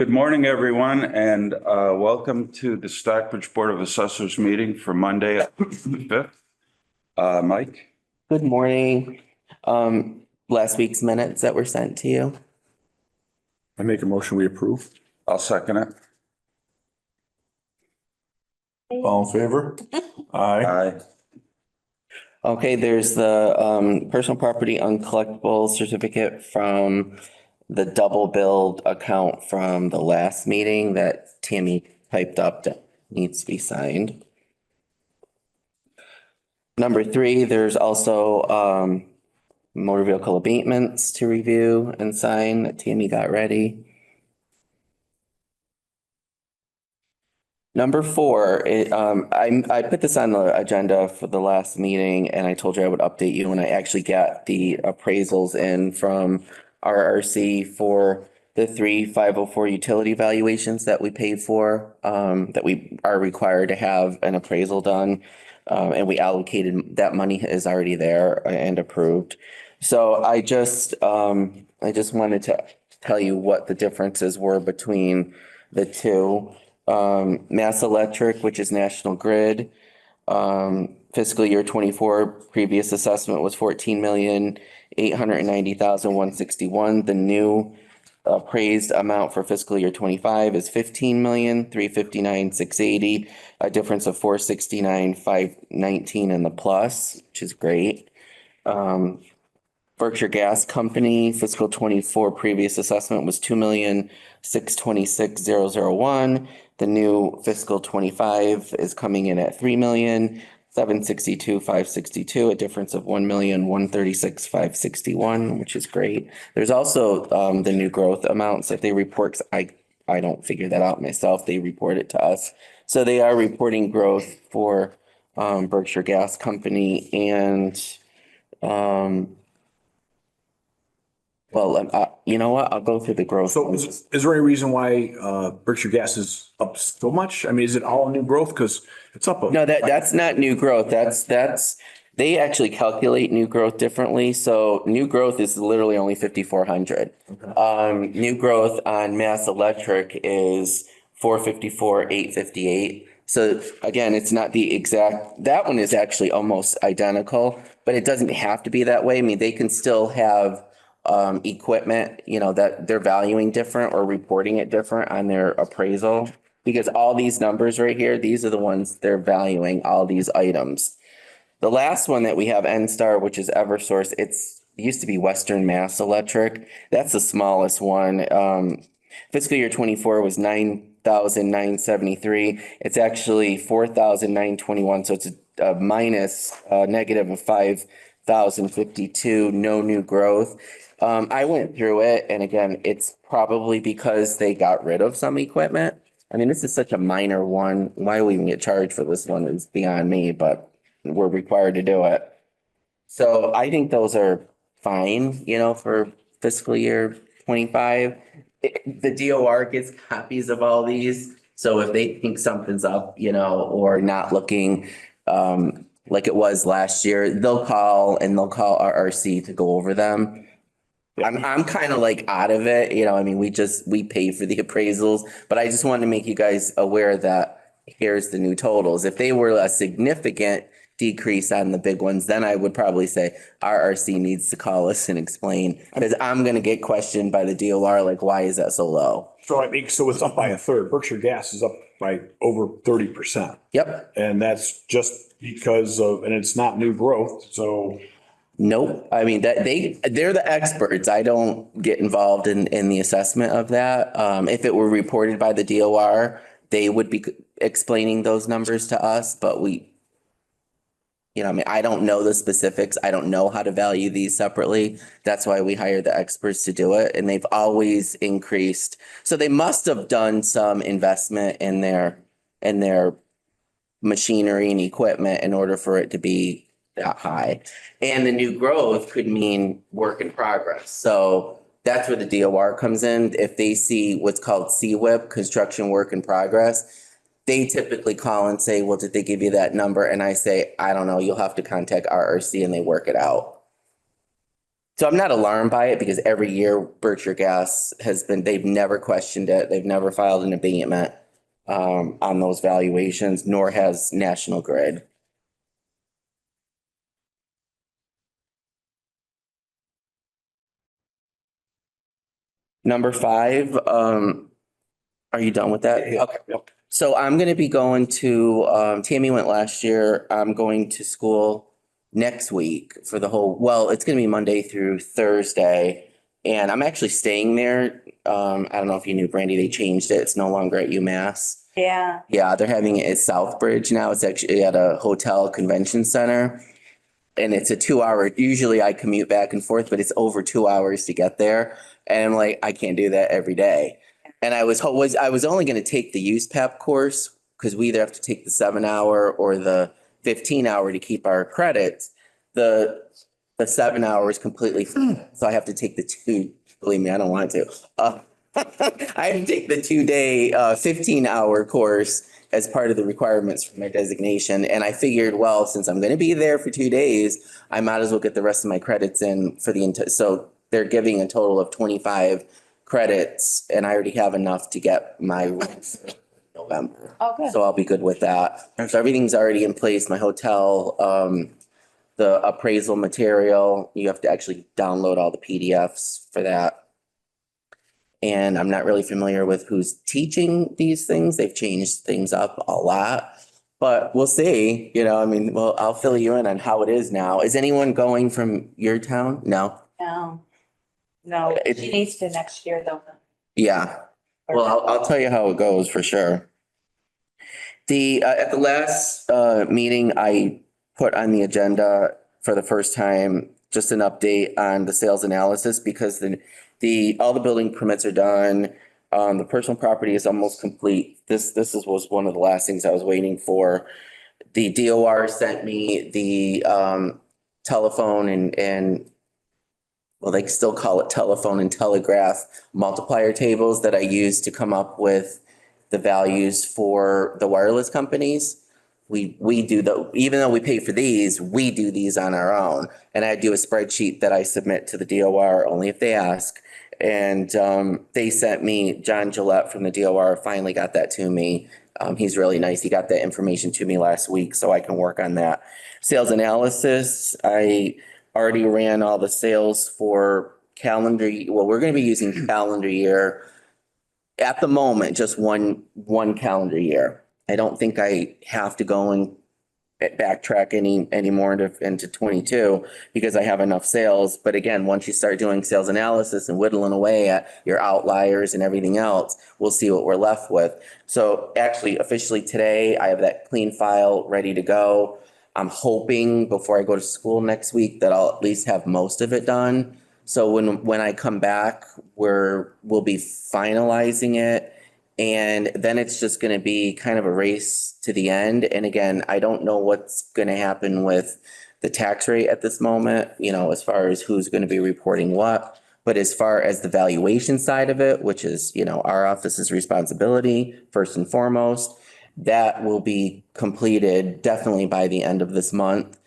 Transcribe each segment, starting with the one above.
Good morning, everyone, and welcome to the Stockbridge Board of Assessors meeting for Monday, the 5th. Mike, Good morning. Last week's minutes that were sent to you. I make a motion, we approve. I'll second it. All in favor? Aye. Aye. Okay, there's the personal property uncollectible certificate from the double billed account from the last meeting that Tammy typed up that needs to be signed. Number 3, there's also motor vehicle abatements to review and sign that Tammy got ready. Number 4, I put this on the agenda for the last meeting and I told you I would update you when I actually got the appraisals in from RRC for the 3 504 utility valuations that we paid for, that we are required to have an appraisal done. And we allocated, that money is already there and approved. So I just wanted to tell you what the differences were between the two. Mass Electric, which is National Grid, fiscal year 24, previous assessment was 14,890,161. The new appraised amount for fiscal year 25 is 15,359,680, a difference of 469,519 in the plus, which is great. Berkshire Gas Company fiscal 24 previous assessment was 2,626,001. The new fiscal 25 is coming in at 3,762,562, a difference of 1,136,561, which is great. There's also the new growth amounts that they report. I don't figure that out myself. They report it to us. So they are reporting growth for Berkshire Gas Company and you know what? I'll go through the growth. So is there any reason why Berkshire Gas is up so much? I mean, is it all new growth? Because it's up. No, that's not new growth. That's they actually calculate new growth differently. So new growth is literally only 5,400. New growth on Mass Electric is 454,858. So again, it's not the exact, that one is actually almost identical, but it doesn't have to be that way. I mean, they can still have equipment, you know, that they're valuing different or reporting it different on their appraisal. Because all these numbers right here, these are the ones they're valuing, all these items. The last one that we have, NSTAR, which is Eversource, it used to be Western Mass Electric. That's the smallest one. Fiscal year 24 was 9,973. It's actually 4,921. So it's a minus negative of 5,052, no new growth. I went through it, and again, it's probably because they got rid of some equipment. I mean, this is such a minor one. Why we even get charged for this one is beyond me, but we're required to do it. So I think those are fine, you know, for fiscal year 25. The DOR gets copies of all these. So if they think something's up, you know, or not looking like it was last year, they'll call RRC to go over them. I'm kind of like out of it, you know, I mean, we pay for the appraisals, but I just wanted to make you guys aware that here's the new totals. If they were a significant decrease on the big ones, then I would probably say RRC needs to call us and explain, because I'm going to get questioned by the DOR, like, why is that so low? So I mean, so it's up by a third. Berkshire Gas is up by over 30%. Yep. And that's just because of, and it's not new growth. So Nope. I mean, they're the experts. I don't get involved in the assessment of that. If it were reported by the DOR, they would be explaining those numbers to us, but you know, I mean, I don't know the specifics. I don't know how to value these separately. That's why we hire the experts to do it. And they've always increased. So they must have done some investment in their machinery and equipment in order for it to be that high. And the new growth could mean work in progress. So that's where the DOR comes in. If they see what's called CWIP, construction work in progress, they typically call and say, well, did they give you that number? And I say, I don't know, you'll have to contact RRC, and they work it out. So I'm not alarmed by it because every year Berkshire Gas they've never questioned it. They've never filed an abatement on those valuations, nor has National Grid. Number five, are you done with that? Yeah. Okay. So I'm gonna be going to, Tammy went last year. I'm going to school next week for the whole, well, it's gonna be Monday through Thursday. And I'm actually staying there. I don't know if you knew, Brandy, they changed it. It's no longer at UMass. Yeah. Yeah, they're having it at Southbridge now. It's actually at a hotel convention center. And it's a 2 hour, usually I commute back and forth, but it's over 2 hours to get there. And I'm like, I can't do that every day. And I was only going to take the use PEP course because we either have to take the 7 hour or the 15 hour to keep our credits. The 7 hour is completely free. So I have to take the two, believe me, I don't want to. I have to take the 2 day, 15 hour course as part of the requirements for my designation. And I figured, well, since I'm going to be there for 2 days, I might as well get the rest of my credits in for the entire. So they're giving a total of 25 credits, and I already have enough to get my November. Oh, good. So I'll be good with that. So everything's already in place. My hotel, the appraisal material, you have to actually download all the PDFs for that. And I'm not really familiar with who's teaching these things. They've changed things up a lot. But we'll see, I mean, well, I'll fill you in on how it is now. Is anyone going from your town? No? No, It- she needs to next year though. Yeah. Well, I'll tell you how it goes for sure. At the last meeting, I put on the agenda for the first time, just an update on the sales analysis because all the building permits are done. The personal property is almost complete. Was one of the last things I was waiting for. The DOR sent me the telephone and well, they still call it telephone and telegraph multiplier tables that I use to come up with the values for the wireless companies. We do even though we pay for these, we do these on our own. And I do a spreadsheet that I submit to the DOR only if they ask. And they sent me, John Gillette from the DOR finally got that to me. He's really nice. He got that information to me last week so I can work on that. Sales analysis, I already ran all the sales for calendar. Well, we're going to be using calendar year at the moment, just one calendar year. I don't think I have to go and backtrack any more into 22 because I have enough sales. But again, once you start doing sales analysis and whittling away at your outliers and everything else, we'll see what we're left with. So actually, officially today, I have that clean file ready to go. I'm hoping before I go to school next week that I'll at least have most of it done. So when I come back, we'll be finalizing it. And then it's just going to be kind of a race to the end. And again, I don't know what's going to happen with the tax rate at this moment, as far as who's going to be reporting what. But as far as the valuation side of it, which is, our office's responsibility first and foremost, that will be completed definitely by the end of this month.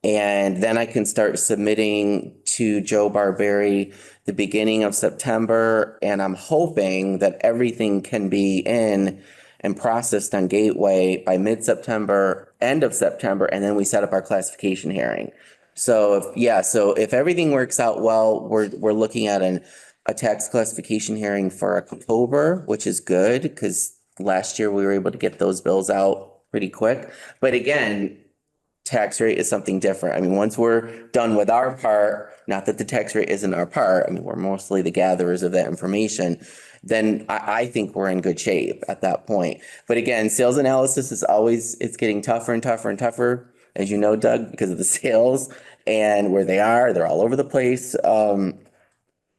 And then I can start submitting to Joe Barberi the beginning of September. And I'm hoping that everything can be in and processed on Gateway by mid-September, end of September, and then we set up our classification hearing. So if everything works out well, we're looking at a tax classification hearing for October, which is good because last year we were able to get those bills out pretty quick. But again, tax rate is something different. I mean, once we're done with our part, not that the tax rate isn't our part, I mean, we're mostly the gatherers of that information, then I think we're in good shape at that point. But again, sales analysis is it's getting tougher and tougher and tougher, as you know, Doug, because of the sales and where they're all over the place.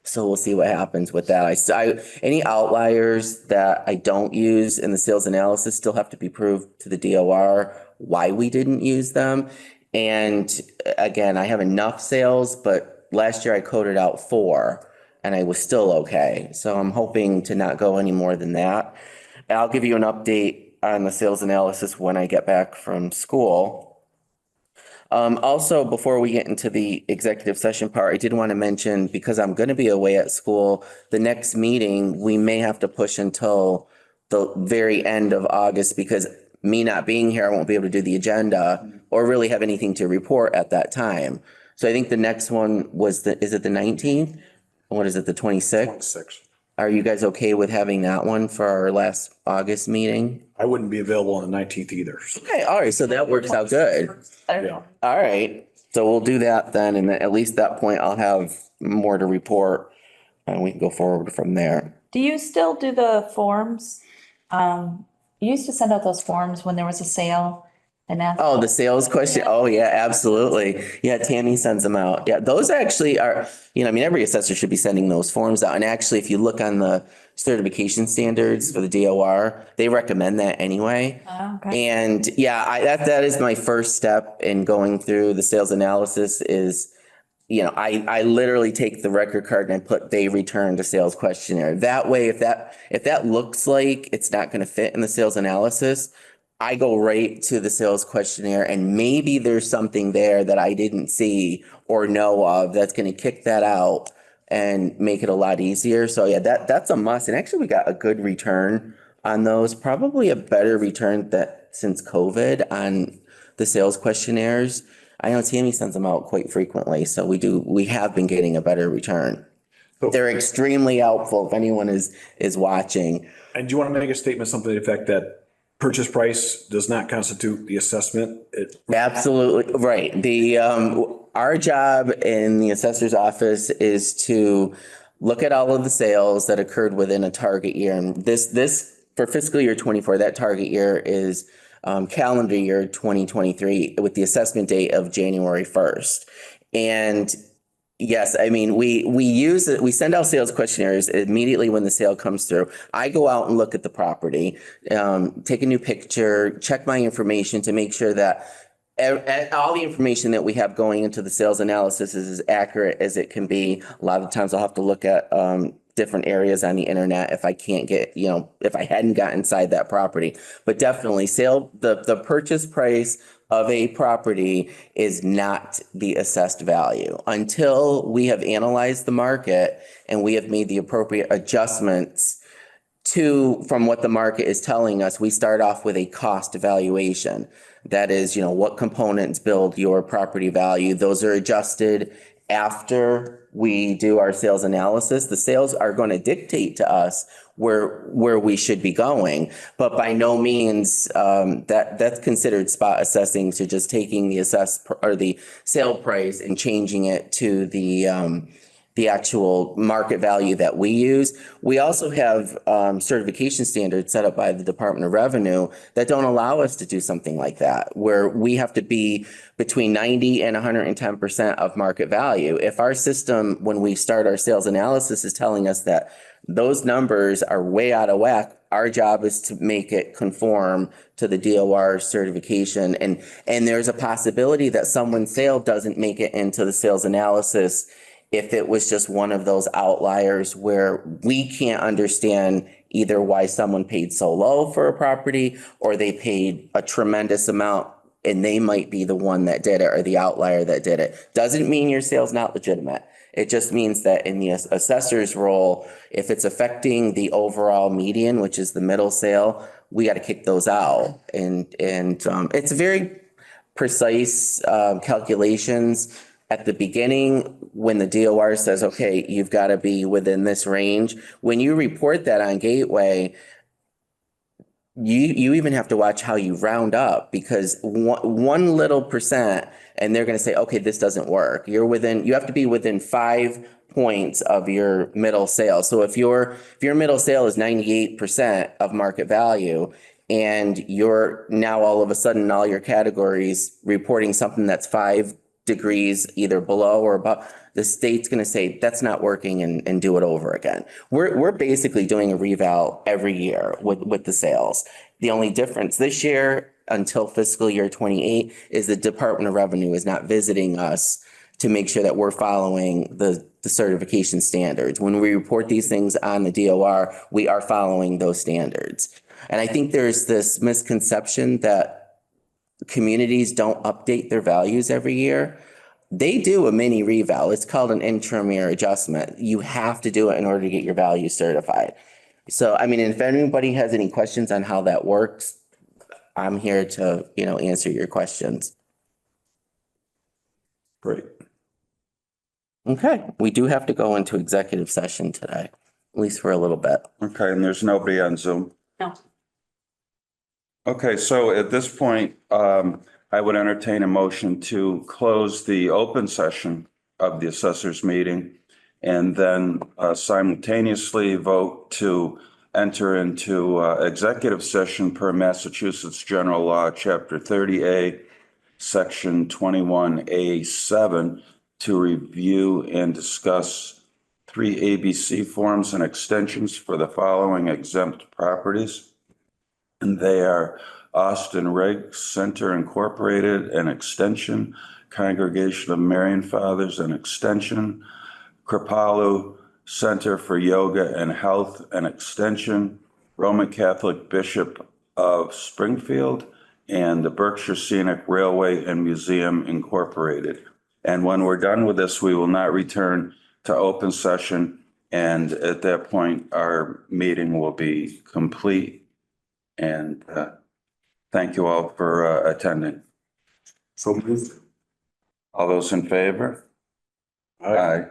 So we'll see what happens with that. Any outliers that I don't use in the sales analysis still have to be proved to the DOR why we didn't use them. And again, I have enough sales, but last year I coded out 4 and I was still okay. So I'm hoping to not go any more than that. I'll give you an update on the sales analysis when I get back from school. Also, before we get into the executive session part, I did want to mention, because I'm going to be away at school, the next meeting, we may have to push until the very end of August, because me not being here, I won't be able to do the agenda or really have anything to report at that time. So I think the next one was is it the 19th? What is it, the 26th? 6. Are you guys okay with having that one for our last August meeting? I wouldn't be available on the 19th either. Okay, all right, so that works out good. Yeah. All right, so we'll do that then, and at least that point I'll have more to report, and we can go forward from there. Do you still do the forms? You used to send out those forms when there was a sale and ask. Oh, the sales question? Oh, yeah, absolutely. Yeah, Tammy sends them out. Yeah, those actually are, I mean, every assessor should be sending those forms out. And actually, if you look on the certification standards for the DOR, they recommend that anyway. Oh, okay. And yeah, that is my first step in going through the sales analysis is, I literally take the record card and I put they returned a sales questionnaire. That way, if that looks like it's not going to fit in the sales analysis, I go right to the sales questionnaire, and maybe there's something there that I didn't see or know of that's going to kick that out and make it a lot easier. So yeah, that's a must. And actually, we got a good return on those, probably a better return since COVID on the sales questionnaires. I know Tammy sends them out quite frequently, so we have been getting a better return. They're extremely helpful if anyone is watching. And do you want to make a statement, something to the effect that purchase price does not constitute the assessment? Absolutely, right. Our job in the assessor's office is to look at all of the sales that occurred within a target year. And this for fiscal year 24, that target year is calendar year 2023 with the assessment date of January 1st. And yes, I mean, we send out sales questionnaires immediately when the sale comes through. I go out and look at the property, take a new picture, check my information to make sure that all the information that we have going into the sales analysis is as accurate as it can be. A lot of times I'll have to look at different areas on the internet if I can't get, if I hadn't got inside that property. But definitely the purchase price of a property is not the assessed value until we have analyzed the market and we have made the appropriate adjustments from what the market is telling us. We start off with a cost evaluation. That is, what components build your property value. Those are adjusted after we do our sales analysis. The sales are going to dictate to us where we should be going, but by no means that's considered spot assessing. So just taking the sale price and changing it to the actual market value that we use. We also have certification standards set up by the Department of Revenue that don't allow us to do something like that, where we have to be between 90 and 110% of market value. If our system, when we start our sales analysis, is telling us that those numbers are way out of whack, our job is to make it conform to the DOR certification. And there's a possibility that someone's sale doesn't make it into the sales analysis if it was just one of those outliers where we can't understand either why someone paid so low for a property or they paid a tremendous amount and they might be the one that did it or the outlier that did it. Doesn't mean your sale's not legitimate. It just means that in the assessor's role, if it's affecting the overall median, which is the middle sale, we got to kick those out. And it's very precise calculations. At the beginning, when the DOR says, okay, you've got to be within this range, when you report that on Gateway, you even have to watch how you round up, because one little percent and they're going to say, okay, this doesn't work. You have to be within 5 points of your middle sale. So if your middle sale is 98% of market value, and you're now all of a sudden all your categories reporting something that's 5 degrees either below or above, the state's going to say that's not working and do it over again. We're basically doing a reval every year with the sales. The only difference this year until fiscal year 28 is the Department of Revenue is not visiting us to make sure that we're following the certification standards. When we report these things on the DOR, we are following those standards. And I think there's this misconception that communities don't update their values every year. They do a mini reval. It's called an interim year adjustment. You have to do it in order to get your value certified. So, I mean, if anybody has any questions on how that works, I'm here to, answer your questions. Great. Okay, we do have to go into executive session today, at least for a little bit. Okay, and there's nobody on Zoom? No. Okay, so at this point, I would entertain a motion to close the open session of the assessors meeting and then simultaneously vote to enter into executive session per Massachusetts General Law, Chapter 30A, Section 21A7, to review and discuss 3 ABC forms and extensions for the following exempt properties. And they are Austin Reg Center Incorporated, an extension, Congregation of Marian Fathers, an extension, Kripalu Center for Yoga and Health, an extension, Roman Catholic Bishop of Springfield, and the Berkshire Scenic Railway and Museum Incorporated. And when we're done with this, we will not return to open session. And at that point, our meeting will be complete. And thank you all for attending. So moved. All those in favor? Aye. Aye.